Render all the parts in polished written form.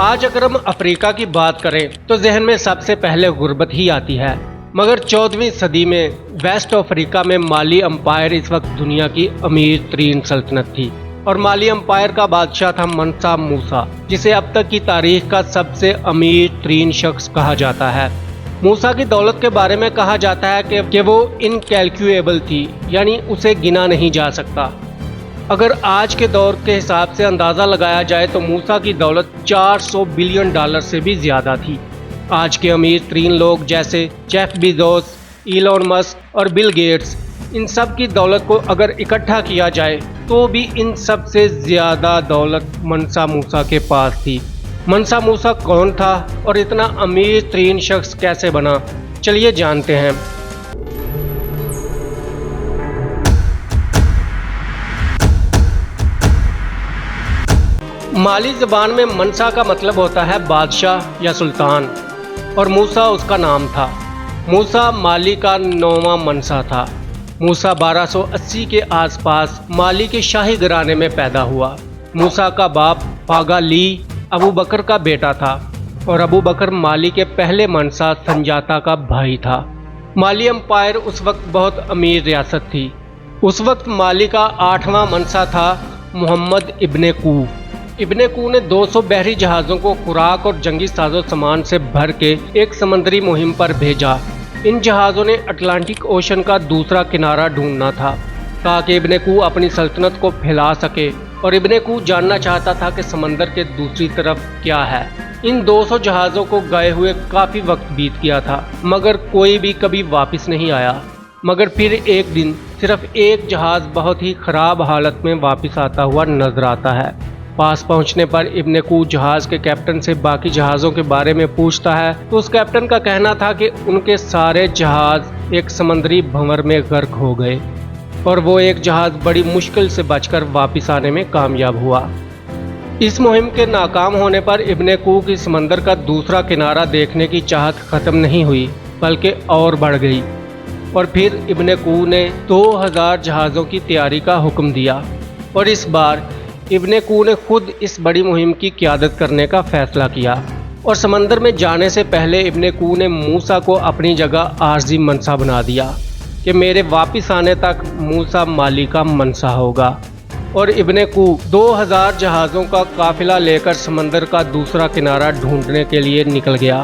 آج اگر ہم افریقہ کی بات کریں تو ذہن میں سب سے پہلے غربت ہی آتی ہے، مگر 14ویں صدی میں ویسٹ افریقہ میں مالی امپائر اس وقت دنیا کی امیر ترین سلطنت تھی، اور مالی امپائر کا بادشاہ تھا منسا موسا، جسے اب تک کی تاریخ کا سب سے امیر ترین شخص کہا جاتا ہے۔ موسا کی دولت کے بارے میں کہا جاتا ہے کہ وہ انکیلکولیبل تھی، یعنی اسے گنا نہیں جا سکتا۔ اگر آج کے دور کے حساب سے اندازہ لگایا جائے تو موسا کی دولت $400 بلین سے بھی زیادہ تھی۔ آج کے امیر ترین لوگ جیسے جیف بیزوس، ایلون مسک اور بل گیٹس، ان سب کی دولت کو اگر اکٹھا کیا جائے تو بھی ان سب سے زیادہ دولت منسا موسا کے پاس تھی۔ منسا موسا کون تھا اور اتنا امیر ترین شخص کیسے بنا؟ چلیے جانتے ہیں۔ مالی زبان میں منسا کا مطلب ہوتا ہے بادشاہ یا سلطان، اور موسا اس کا نام تھا۔ موسا مالی کا 9واں منسا تھا۔ موسا 1280 کے آس پاس مالی کے شاہی گھرانے میں پیدا ہوا۔ موسا کا باپ پاگا لی ابو بکر کا بیٹا تھا، اور ابو بکر مالی کے پہلے منسا سنجاتا کا بھائی تھا۔ مالی امپائر اس وقت بہت امیر ریاست تھی۔ اس وقت مالی کا 8واں منسا تھا محمد ابن کو۔ ابن کو نے 200 بحری جہازوں کو خوراک اور جنگی ساز و سامان سے بھر کے ایک سمندری مہم پر بھیجا۔ ان جہازوں نے اٹلانٹک اوشن کا دوسرا کنارہ ڈھونڈنا تھا تاکہ ابن کو اپنی سلطنت کو پھیلا سکے، اور ابن کو جاننا چاہتا تھا کہ سمندر کے دوسری طرف کیا ہے۔ ان 200 جہازوں کو گئے ہوئے کافی وقت بیت گیا تھا، مگر کوئی بھی کبھی واپس نہیں آیا۔ مگر پھر ایک دن صرف ایک جہاز بہت ہی خراب حالت میں واپس آتا ہوا نظر آتا ہے۔ پاس پہنچنے پر ابن کو جہاز کے کیپٹن سے باقی جہازوں کے بارے میں پوچھتا ہے تو اس کیپٹن کا کہنا تھا کہ ان کے سارے جہاز ایک سمندری بھنور میں غرق ہو گئے، اور وہ ایک جہاز بڑی مشکل سے بچ کر واپس آنے میں کامیاب ہوا۔ اس مہم کے ناکام ہونے پر ابن کو کی سمندر کا دوسرا کنارہ دیکھنے کی چاہت ختم نہیں ہوئی بلکہ اور بڑھ گئی، اور پھر ابن کو نے 2000 جہازوں کی تیاری کا حکم دیا، اور اس بار ابن کو نے خود اس بڑی مہم کی قیادت کرنے کا فیصلہ کیا۔ اور سمندر میں جانے سے پہلے ابن کو نے موسا کو اپنی جگہ عارضی منسا بنا دیا کہ میرے واپس آنے تک موسا مالی کا منسا ہوگا، اور ابن کو 2000 جہازوں کا قافلہ لے کر سمندر کا دوسرا کنارہ ڈھونڈنے کے لیے نکل گیا،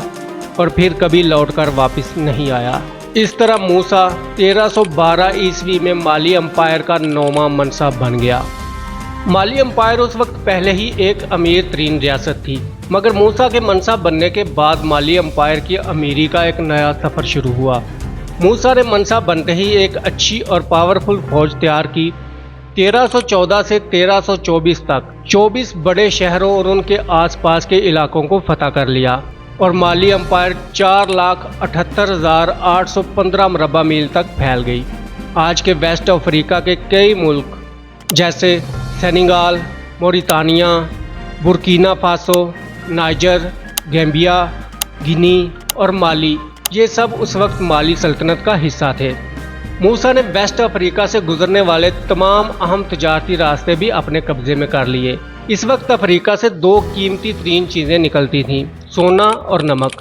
اور پھر کبھی لوٹ کر واپس نہیں آیا۔ اس طرح موسا 1312 عیسوی میں مالی امپائر کا 9واں منسا بن گیا۔ مالی امپائر اس وقت پہلے ہی ایک امیر ترین ریاست تھی، مگر موسا کے منسا بننے کے بعد مالی امپائر کی امیری کا ایک نیا سفر شروع ہوا۔ موسا نے منسا بنتے ہی ایک اچھی اور پاورفل فوج تیار کی۔ 1314 سے 1324 تک 24 بڑے شہروں اور ان کے آس پاس کے علاقوں کو فتح کر لیا، اور مالی امپائر 4,78,815 مربع میل تک پھیل گئی۔ آج کے ویسٹ افریقہ کے کئی ملک جیسے Senegal, Mauritania, Burkina Faso, Niger, Gambia, Guinea اور مالی، یہ سب اس وقت مالی سلطنت کا حصہ تھے۔ موسا نے ویسٹ افریقہ سے گزرنے والے تمام اہم تجارتی راستے بھی اپنے قبضے میں کر لیے۔ اس وقت افریقہ سے 2 قیمتی ترین چیزیں نکلتی تھیں، سونا اور نمک۔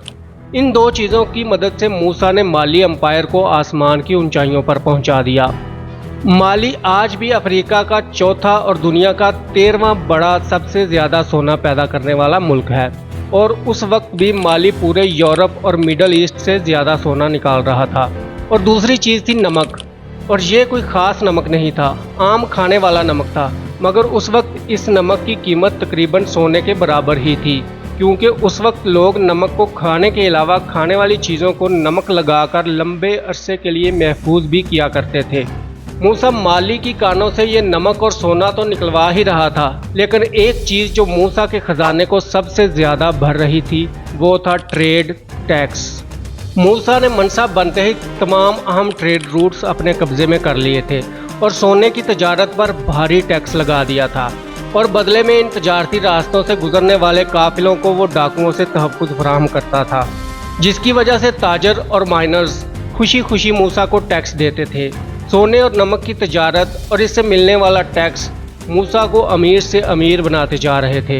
ان 2 چیزوں کی مدد سے موسا نے مالی امپائر کو آسمان کی اونچائیوں پر پہنچا دیا۔ مالی آج بھی افریقہ کا چوتھا اور دنیا کا 13واں بڑا سب سے زیادہ سونا پیدا کرنے والا ملک ہے، اور اس وقت بھی مالی پورے یورپ اور مڈل ایسٹ سے زیادہ سونا نکال رہا تھا۔ اور دوسری چیز تھی نمک، اور یہ کوئی خاص نمک نہیں تھا، عام کھانے والا نمک تھا، مگر اس وقت اس نمک کی قیمت تقریباً سونے کے برابر ہی تھی، کیونکہ اس وقت لوگ نمک کو کھانے کے علاوہ کھانے والی چیزوں کو نمک لگا کر لمبے عرصے کے لیے محفوظ بھی کیا کرتے تھے۔ موسا مالی کی کانوں سے یہ نمک اور سونا تو نکلوا ہی رہا تھا، لیکن ایک چیز جو موسا کے خزانے کو سب سے زیادہ بھر رہی تھی وہ تھا ٹریڈ ٹیکس۔ موسا نے منسا بنتے ہی تمام اہم ٹریڈ روٹس اپنے قبضے میں کر لیے تھے، اور سونے کی تجارت پر بھاری ٹیکس لگا دیا تھا، اور بدلے میں ان تجارتی راستوں سے گزرنے والے قافلوں کو وہ ڈاکوؤں سے تحفظ فراہم کرتا تھا، جس کی وجہ سے تاجر اور مائنرز خوشی خوشی موسا کو ٹیکس دیتے تھے۔ سونے اور نمک کی تجارت اور اس سے ملنے والا ٹیکس موسا کو امیر سے امیر بناتے جا رہے تھے۔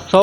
100